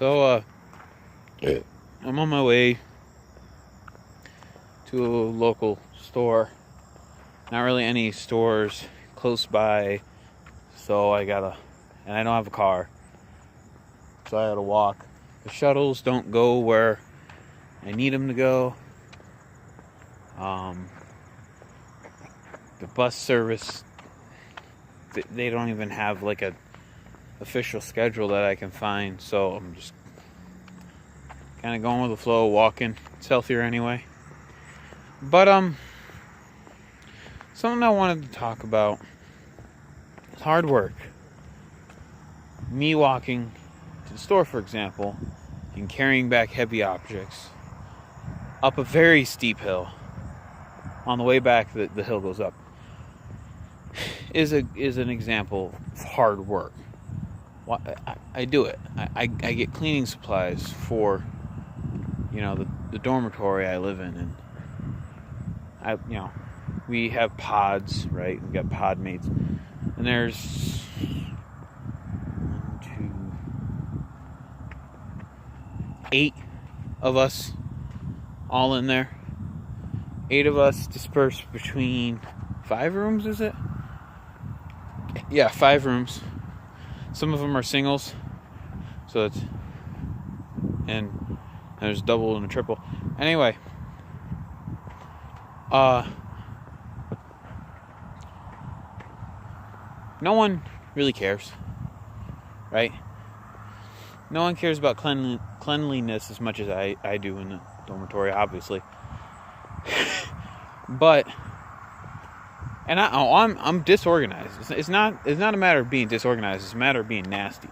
So, I'm on my way to a local store. Not really any stores close by, so and I don't have a car, so I gotta walk. The shuttles don't go where I need them to go. The bus service, they don't even have like a official schedule that I can find, so I'm just kind of going with the flow, walking. It's healthier anyway. But something I wanted to talk about is hard work. Me walking to the store, for example, and carrying back heavy objects up a very steep hill. On the way back, the hill goes up. Is an example of hard work. I do it. I get cleaning supplies for, the dormitory I live in, and we have pods, right? We got pod mates, and there's 8 of us all in there. 8 of us dispersed between 5 rooms, is it? Yeah, 5 rooms. Some of them are singles, so and there's double and a triple. Anyway, no one really cares, right? No one cares about cleanliness as much as I do in the dormitory, obviously. But I'm disorganized. It's not a matter of being disorganized. It's a matter of being nasty.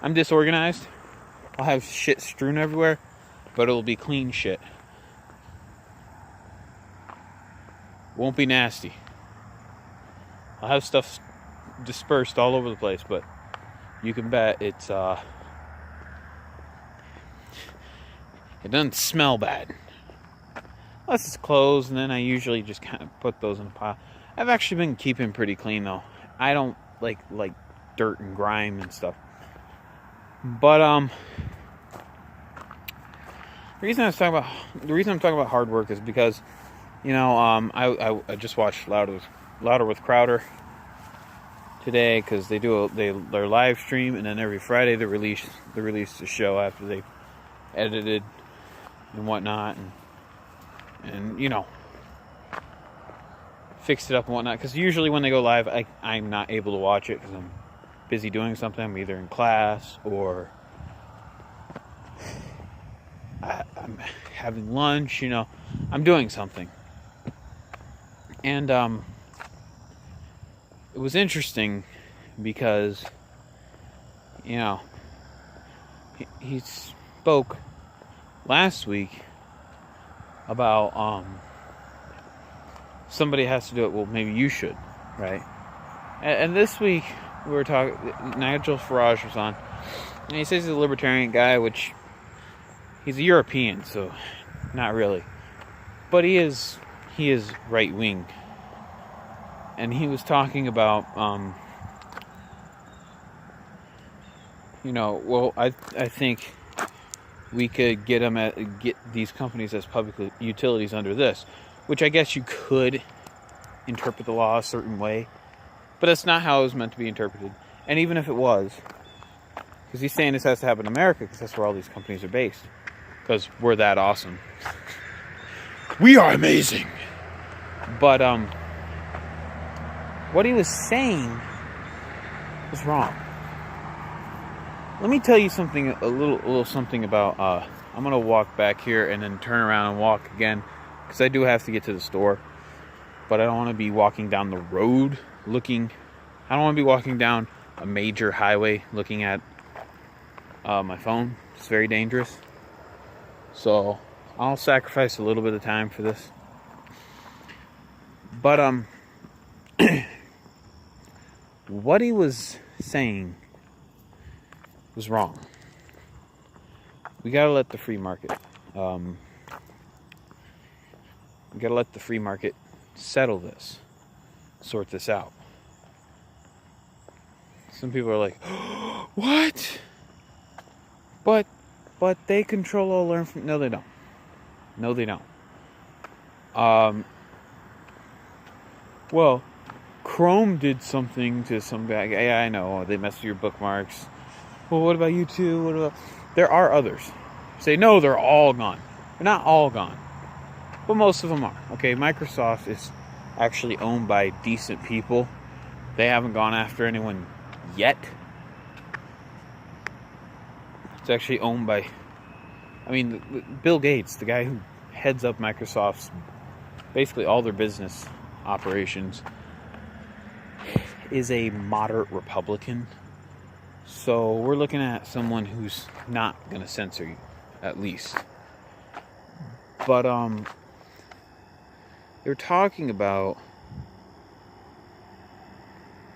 I'm disorganized. I'll have shit strewn everywhere, but it'll be clean shit. Won't be nasty. I'll have stuff dispersed all over the place, but you can bet it doesn't smell bad. Unless it's clothes, and then I usually just kind of put those in a pile. I've actually been keeping pretty clean, though. I don't like dirt and grime and stuff. But the reason I'm talking about hard work is because, I just watched Louder with Crowder today, because they do their live stream, and then every Friday they release the show after they edited and whatnot, and fixed it up and whatnot, because usually when they go live, I'm not able to watch it because I'm busy doing something. I'm either in class or I'm having lunch, I'm doing something. And it was interesting because he spoke last week about somebody has to do it. Well, maybe you should, right? And this week we were talking. Nigel Farage was on, and he says he's a libertarian guy, which he's a European, so not really, but he is right wing. And he was talking about, I think we could get these companies as public utilities under this, which I guess you could interpret the law a certain way, but that's not how it was meant to be interpreted. And even if it was, because he's saying this has to happen in America, because that's where all these companies are based, because we're that awesome. We are amazing. But what he was saying was wrong. Let me tell you something, a little something about, I'm going to walk back here and then turn around and walk again, because I do have to get to the store, but I don't want to be walking down the road I don't want to be walking down a major highway looking at my phone. It's very dangerous. So I'll sacrifice a little bit of time for this. But what he was saying was wrong. We gotta let the free market. We gotta let the free market settle this, sort this out. Some people are like, "What?" But But they control all learn from... No, they don't. No, they don't. Well, Chrome did something to some guy. Yeah, I know. They messed with your bookmarks. Well, what about YouTube? What about... There are others. Say, no, they're all gone. They're not all gone. But most of them are. Okay, Microsoft is actually owned by decent people. They haven't gone after anyone yet. It's actually owned by... I mean, Bill Gates, the guy who heads up Microsoft's... basically all their business operations, is a moderate Republican. So we're looking at someone who's not going to censor you, at least. But they're talking about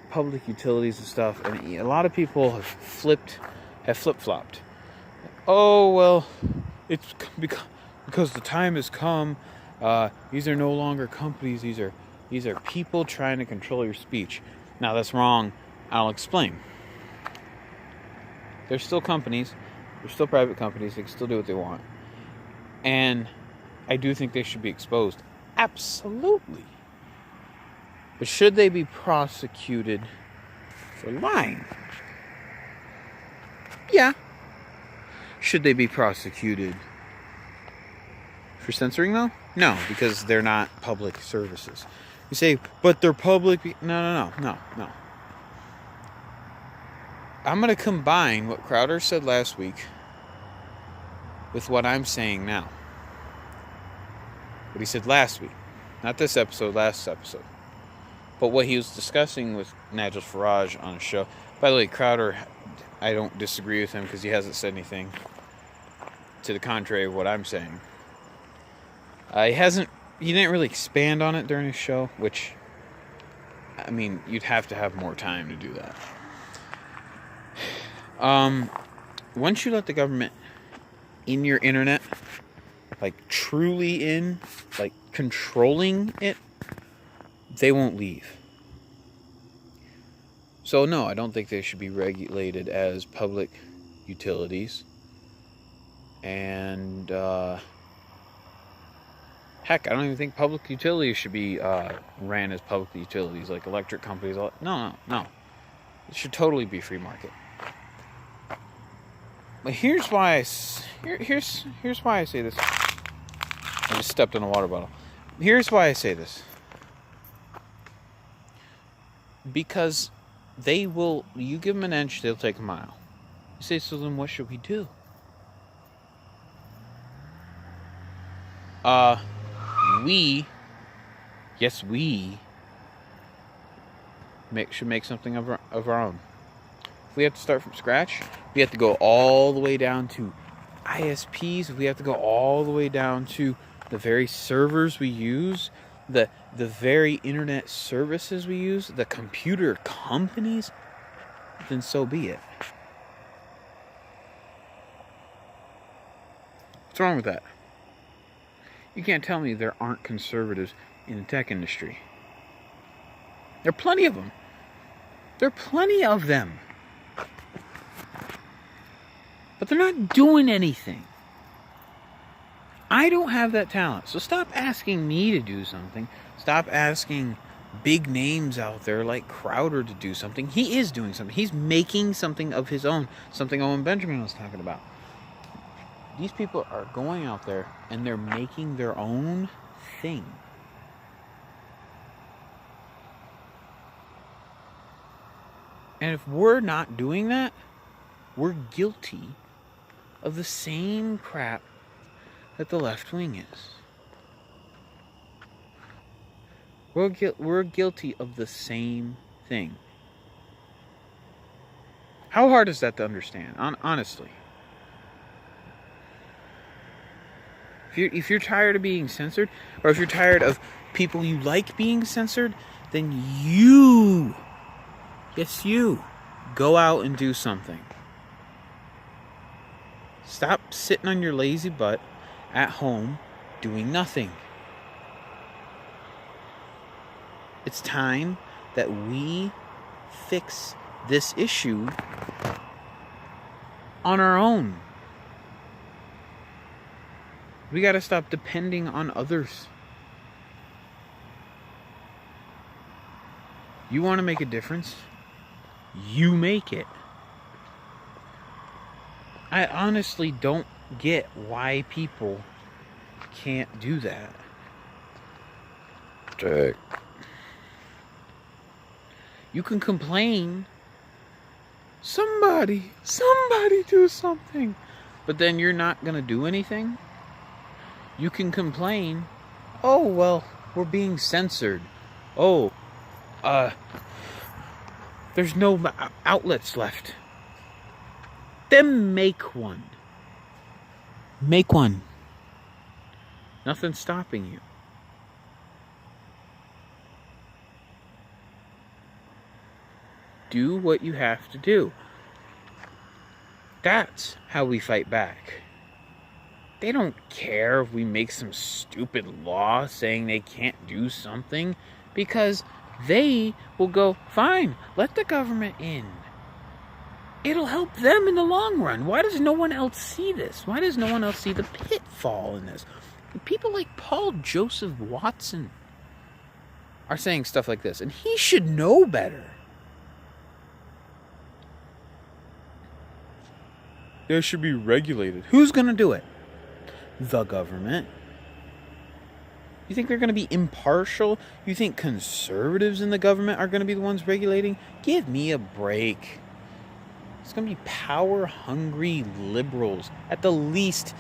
public utilities and stuff, and a lot of people have flip-flopped. Oh, well, it's because the time has come. These are no longer companies. These are people trying to control your speech. Now, that's wrong. I'll explain. They're still companies. They're still private companies. They can still do what they want. And I do think they should be exposed. Absolutely. But should they be prosecuted for lying? Yeah. Should they be prosecuted for censoring, though? No, because they're not public services. You say, but they're public... No. I'm going to combine what Crowder said last week with what I'm saying now. What he said last week. Not this episode, last episode. But what he was discussing with Nigel Farage on a show. By the way, Crowder, I don't disagree with him because he hasn't said anything to the contrary of what I'm saying. He didn't really expand on it during his show, which, I mean, you'd have to have more time to do that. Once you let the government in your internet, like truly in, like controlling it, they won't leave. So no, I don't think they should be regulated as public utilities. And, heck, I don't even think public utilities should be ran as public utilities, like electric companies. No. It should totally be free market. But here's why here's why I say this. I just stepped on a water bottle. Here's why I say this. Because you give them an inch, they'll take a mile. You say, so then what should we do? We should make something of our own. If we have to start from scratch, we have to go all the way down to ISPs. We have to go all the way down to the very servers we use, the very internet services we use, the computer companies. Then so be it. What's wrong with that? You can't tell me there aren't conservatives in the tech industry. There are plenty of them. There are plenty of them. But they're not doing anything. I don't have that talent. So stop asking me to do something. Stop asking big names out there like Crowder to do something. He is doing something. He's making something of his own. Something Owen Benjamin was talking about. These people are going out there and they're making their own thing. And if we're not doing that, we're guilty of the same crap that the left wing is. We're guilty of the same thing. How hard is that to understand? Honestly. If you're tired of being censored, or if you're tired of people you like being censored, then you, go out and do something. Stop sitting on your lazy butt at home doing nothing. It's time that we fix this issue on our own. We got to stop depending on others. You want to make a difference? You make it. I honestly don't get why people can't do that. You can complain. Somebody do something. But then you're not going to do anything. You can complain. Oh, well, we're being censored. Oh, there's no outlets left. Then make one. Make one. Nothing's stopping you. Do what you have to do. That's how we fight back. They don't care if we make some stupid law saying they can't do something, because they will go, fine, let the government in. It'll help them in the long run. Why does no one else see this? Why does no one else see the pitfall in this? People like Paul Joseph Watson are saying stuff like this, and he should know better. They should be regulated. Who's going to do it? The government. You think they're going to be impartial? You think conservatives in the government are going to be the ones regulating? Give me a break. It's going to be power-hungry liberals. At the least,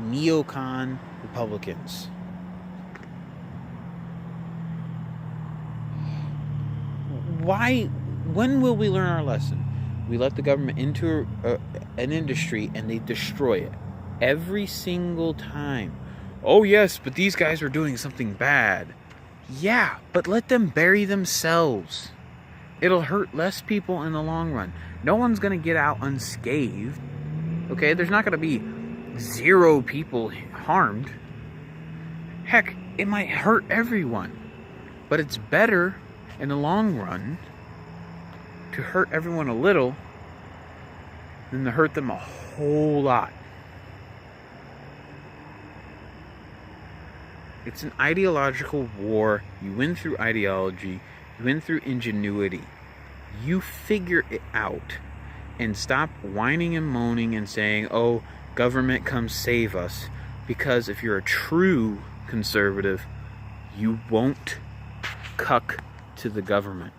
neocon Republicans. Why? When will we learn our lesson? We let the government into an industry and they destroy it. Every single time. Oh yes, but these guys are doing something bad. Yeah, but let them bury themselves. It'll hurt less people in the long run. No one's going to get out unscathed. Okay, there's not going to be 0 people harmed. Heck, it might hurt everyone. But it's better in the long run to hurt everyone a little than to hurt them a whole lot. It's an ideological war. You win through ideology. You win through ingenuity. You figure it out. And stop whining and moaning and saying, oh, government, come save us. Because if you're a true conservative, you won't cuck to the government.